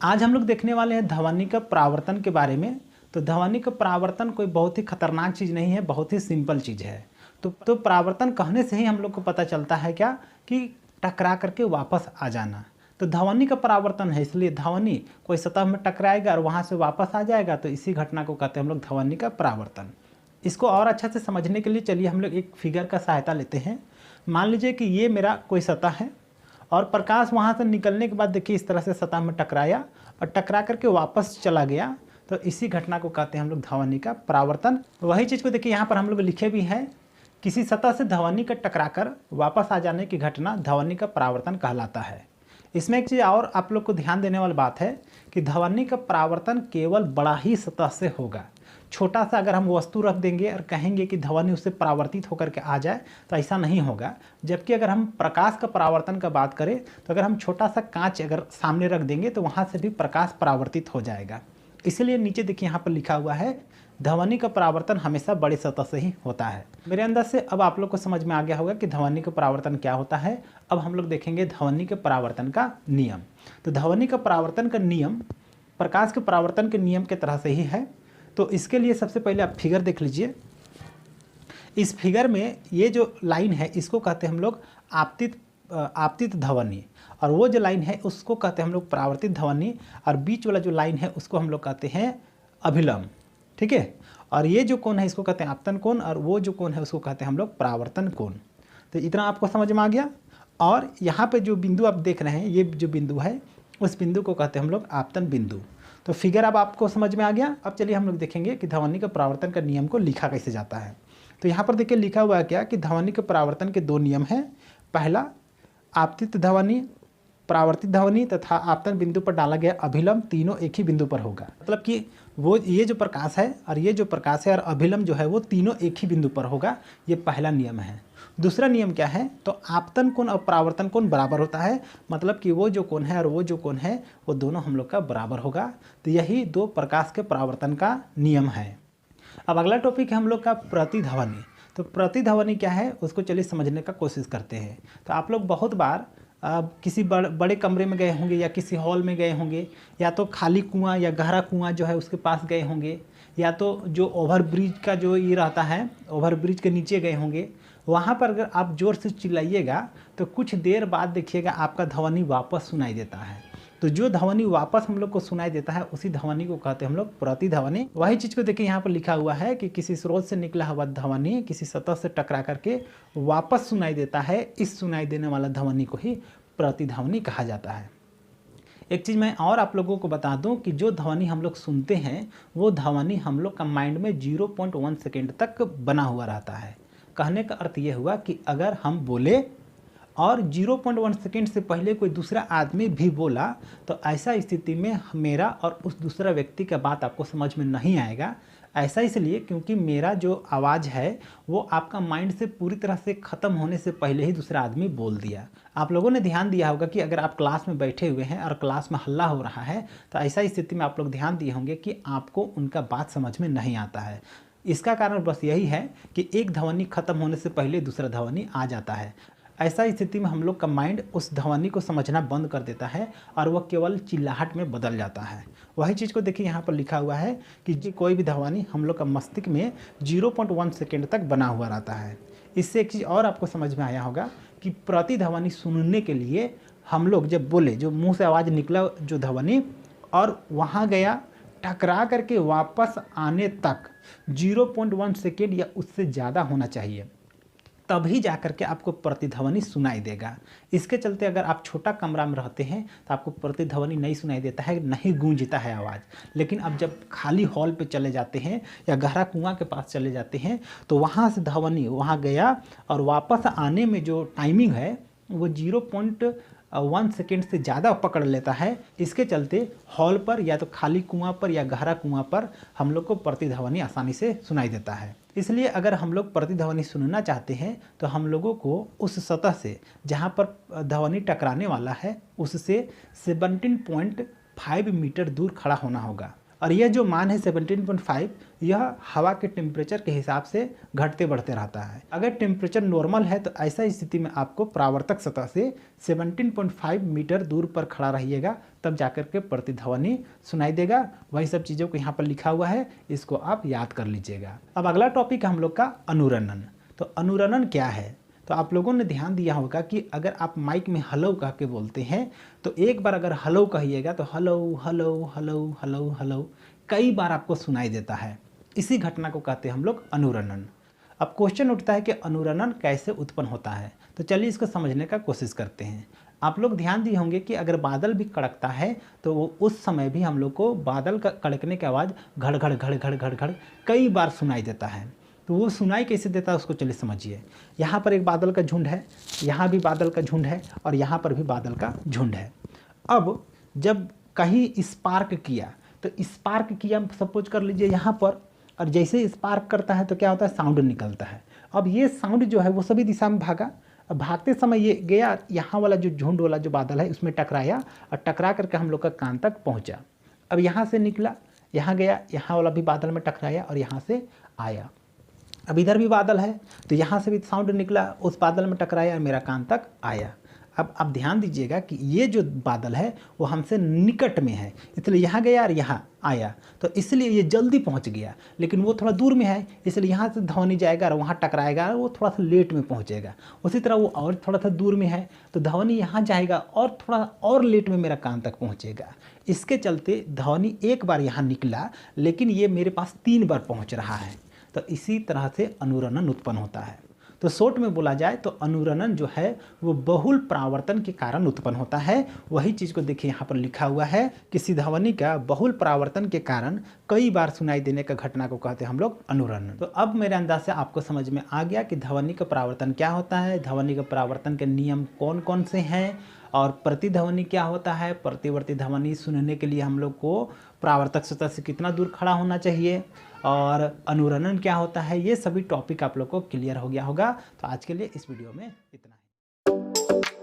आज हम लोग देखने वाले हैं ध्वनि का परावर्तन के बारे में। तो ध्वनि का परावर्तन कोई बहुत ही खतरनाक चीज़ नहीं है, बहुत ही सिंपल चीज़ है। तो परावर्तन कहने से ही हम लोग को पता चलता है क्या कि टकरा करके वापस आ जाना। तो ध्वनि का परावर्तन है, इसलिए ध्वनि कोई सतह में टकराएगा और वहाँ से वापस आ जाएगा, तो इसी घटना को कहते हैं हम लोग ध्वनि का परावर्तन। इसको और अच्छा से समझने के लिए चलिए हम लोग एक फिगर का सहायता लेते हैं। मान लीजिए कि ये मेरा कोई सतह है और प्रकाश वहाँ से निकलने के बाद देखिए इस तरह से सतह में टकराया और टकरा करके वापस चला गया, तो इसी घटना को कहते हैं हम लोग ध्वनि का परावर्तन। वही चीज़ को देखिए यहाँ पर हम लोग लिखे भी हैं, किसी सतह से ध्वनि का टकराकर वापस आ जाने की घटना ध्वनि का परावर्तन कहलाता है। इसमें एक चीज़ और आप लोग को ध्यान देने वाली बात है कि ध्वनि का परावर्तन केवल बड़ा ही सतह से होगा। छोटा सा अगर हम वस्तु रख देंगे और कहेंगे कि ध्वनि उससे परावर्तित होकर के आ जाए, तो ऐसा नहीं होगा। जबकि अगर हम प्रकाश का परावर्तन का बात करें, तो अगर हम छोटा सा कांच अगर सामने रख देंगे तो वहाँ से भी प्रकाश परावर्तित हो जाएगा। इसलिए नीचे देखिए यहाँ पर लिखा हुआ है, ध्वनि का परावर्तन हमेशा बड़ी सतह से ही होता है। मेरे अंदर से अब आप लोग को समझ में आ गया होगा कि ध्वनि का परावर्तन क्या होता है। अब हम लोग देखेंगे ध्वनि के परावर्तन का नियम। तो ध्वनि का परावर्तन का नियम प्रकाश के परावर्तन के नियम के तरह से ही है। तो इसके लिए सबसे पहले आप फिगर देख लीजिए। इस फिगर में ये जो लाइन है इसको कहते हैं हम लोग आपतित ध्वनि, और वो जो लाइन है उसको कहते हैं हम लोग परावर्तित ध्वनि, और बीच वाला जो लाइन है उसको हम लोग कहते हैं अभिलंब। ठीक है, और ये जो कोण है इसको कहते हैं आपतन कोण, और वो जो कोण है उसको कहते हैं हम लोग परावर्तन कोण। तो इतना आपको समझ में आ गया। और यहाँ पे जो बिंदु आप देख रहे हैं, ये जो बिंदु है उस बिंदु को कहते हैं हम लोग आपतन बिंदु। तो फिगर अब आपको समझ में आ गया। अब चलिए हम लोग देखेंगे कि ध्वनि का परावर्तन का नियम को लिखा कैसे जाता है। तो यहाँ पर देखिए लिखा हुआ है क्या कि ध्वनि के परावर्तन के दो नियम हैं। पहला, आपतित ध्वनि, परावर्तित ध्वनि तथा आपतन बिंदु पर डाला गया अभिलंब तीनों एक ही बिंदु पर होगा। मतलब कि वो ये जो प्रकाश है और ये जो प्रकाश है और अभिलंब जो है वो तीनों एक ही बिंदु पर होगा। ये पहला नियम है। दूसरा नियम क्या है, तो आपतन कोण और परावर्तन कोण बराबर होता है। मतलब कि वो जो कोण है और वो जो कोण है वो दोनों हम लोग का बराबर होगा। तो यही दो प्रकाश के परावर्तन का नियम है। अब अगला टॉपिक है हम लोग का प्रतिध्वनि। तो प्रतिध्वनि क्या है उसको चलिए समझने का कोशिश करते हैं। तो आप लोग बहुत बार किसी बड़े कमरे में गए होंगे या किसी हॉल में गए होंगे, या तो खाली कुआं या गहरा कुआं जो है उसके पास गए होंगे, या तो जो ओवर ब्रिज का जो ये रहता है ओवर ब्रिज के नीचे गए होंगे। वहाँ पर अगर आप ज़ोर से चिल्लाइएगा तो कुछ देर बाद देखिएगा आपका ध्वनि वापस सुनाई देता है। तो जो ध्वनि वापस हम लोग को सुनाई देता है उसी ध्वनि को कहते हैं हम लोग प्रतिध्वनि। वही चीज़ को देखिए यहाँ पर लिखा हुआ है कि किसी स्रोत से निकला हुआ ध्वनि किसी सतह से टकरा करके वापस सुनाई देता है, इस सुनाई देने वाला ध्वनि को ही प्रतिध्वनि कहा जाता है। एक चीज़ मैं और आप लोगों को बता दूं कि जो ध्वनि हम लोग सुनते हैं वो ध्वनि हम लोग का माइंड में 0.1 सेकेंड तक बना हुआ रहता है। कहने का अर्थ ये हुआ कि अगर हम बोले और 0.1 सेकेंड से पहले कोई दूसरा आदमी भी बोला, तो ऐसा स्थिति में मेरा और उस दूसरा व्यक्ति का बात आपको समझ में नहीं आएगा। ऐसा इसलिए क्योंकि मेरा जो आवाज़ है वो आपका माइंड से पूरी तरह से ख़त्म होने से पहले ही दूसरा आदमी बोल दिया। आप लोगों ने ध्यान दिया होगा कि अगर आप क्लास में बैठे हुए हैं और क्लास में हल्ला हो रहा है, तो ऐसा स्थिति में आप लोग ध्यान दिए होंगे कि आपको उनका बात समझ में नहीं आता है। इसका कारण बस यही है कि एक ध्वनि खत्म होने से पहले दूसरा ध्वनि आ जाता है। ऐसा स्थिति में हम लोग का माइंड उस ध्वनि को समझना बंद कर देता है और वह केवल चिल्लाहट में बदल जाता है। वही चीज़ को देखिए यहाँ पर लिखा हुआ है कि कोई भी ध्वनि हम लोग का मस्तिष्क में 0.1 सेकेंड तक बना हुआ रहता है। इससे एक चीज़ और आपको समझ में आया होगा कि प्रतिध्वनि सुनने के लिए हम लोग जब बोले, जो मुँह से आवाज़ निकला जो ध्वनि और वहाँ गया टकरा करके वापस आने तक 0.1 सेकेंड या उससे ज़्यादा होना चाहिए, तभी जा कर के आपको प्रतिध्वनि सुनाई देगा। इसके चलते अगर आप छोटा कमरा में रहते हैं तो आपको प्रतिध्वनि नहीं सुनाई देता है, नहीं गूंजता है आवाज़। लेकिन अब जब खाली हॉल पे चले जाते हैं या गहरा कुआं के पास चले जाते हैं तो वहाँ से ध्वनि वहाँ गया और वापस आने में जो टाइमिंग है वो 0.1 सेकेंड से ज़्यादा पकड़ लेता है। इसके चलते हॉल पर या तो खाली कुआं पर या गहरा कुआं पर हम लोग को प्रतिध्वनि आसानी से सुनाई देता है। इसलिए अगर हम लोग प्रतिध्वनि सुनना चाहते हैं तो हम लोगों को उस सतह से जहाँ पर ध्वनि टकराने वाला है उससे 17.5 मीटर दूर खड़ा होना होगा। और यह जो मान है 17.5, यह हवा के टेम्परेचर के हिसाब से घटते बढ़ते रहता है। अगर टेम्परेचर नॉर्मल है तो ऐसा स्थिति में आपको परावर्तक सतह से 17.5 मीटर दूर पर खड़ा रहिएगा तब जाकर के प्रतिध्वनि सुनाई देगा। वही सब चीज़ों को यहाँ पर लिखा हुआ है, इसको आप याद कर लीजिएगा। अब अगला टॉपिक है हम लोग का अनुरणन। तो अनुरणन क्या है? तो आप लोगों ने ध्यान दिया होगा कि अगर आप माइक में हेलो कह के बोलते हैं तो एक बार अगर हेलो कहिएगा तो hello hello hello hello hello कई बार आपको सुनाई देता है। इसी घटना को कहते हैं हम लोग अनुरणन। अब क्वेश्चन उठता है कि अनुरणन कैसे उत्पन्न होता है, तो चलिए इसको समझने का कोशिश करते हैं। आप लोग ध्यान दिए होंगे कि अगर बादल भी कड़कता है तो वो उस समय भी हम लोग को बादल का कड़कने की आवाज़ घड़ घड़ घड़ घड़ घड़ घड़ कई बार सुनाई देता है। तो वो सुनाई कैसे देता है उसको चलिए समझिए। यहाँ पर एक बादल का झुंड है, यहाँ भी बादल का झुंड है और यहाँ पर भी बादल का झुंड है। अब जब कहीं स्पार्क किया तो स्पार्क किया सपोज कर लीजिए यहाँ पर, और जैसे स्पार्क करता है तो क्या होता है, साउंड निकलता है। अब ये साउंड जो है वो सभी दिशा में भागा। अब भागते समय ये गया यहाँ वाला जो झुंड वाला जो बादल है उसमें टकराया और टकरा करके हम लोग का कान तक पहुँचा। अब यहाँ से निकला, यहाँ गया, यहाँ वाला भी बादल में टकराया और यहाँ से आया। अब इधर भी बादल है तो यहाँ से भी साउंड निकला, उस बादल में टकराया और मेरा कान तक आया। अब आप ध्यान दीजिएगा कि ये जो बादल है वो हमसे निकट में है, इसलिए यहाँ गया और यहाँ आया, तो इसलिए ये जल्दी पहुँच गया। लेकिन वो थोड़ा दूर में है, इसलिए यहाँ से ध्वनि जाएगा और वहाँ टकराएगा और वो थोड़ा सा लेट में पहुँचेगा। उसी तरह वो और थोड़ा सा दूर में है तो ध्वनि यहाँ जाएगा और थोड़ा और लेट में मेरा कान तक पहुँचेगा। इसके चलते ध्वनि एक बार यहाँ निकला लेकिन ये मेरे पास 3 बार पहुँच रहा है। तो इसी तरह से अनुरणन उत्पन्न होता है। तो शॉर्ट में बोला जाए तो अनुरणन जो है वो बहुल परावर्तन के कारण उत्पन्न होता है। वही चीज़ को देखिए यहाँ पर लिखा हुआ है, किसी ध्वनि का बहुल परावर्तन के कारण कई बार सुनाई देने का घटना को कहते हैं हम लोग अनुरणन। तो अब मेरे अंदाज से आपको समझ में आ गया कि ध्वनि का परावर्तन क्या होता है, ध्वनि का परावर्तन के नियम कौन कौन से हैं और प्रतिध्वनि क्या होता है। प्रतिवर्ती ध्वनि सुनने के लिए हम लोग को परावर्तक सतह से कितना दूर खड़ा होना चाहिए और अनुरणन क्या होता है, ये सभी टॉपिक आप लोग को क्लियर हो गया होगा। तो आज के लिए इस वीडियो में इतना ही।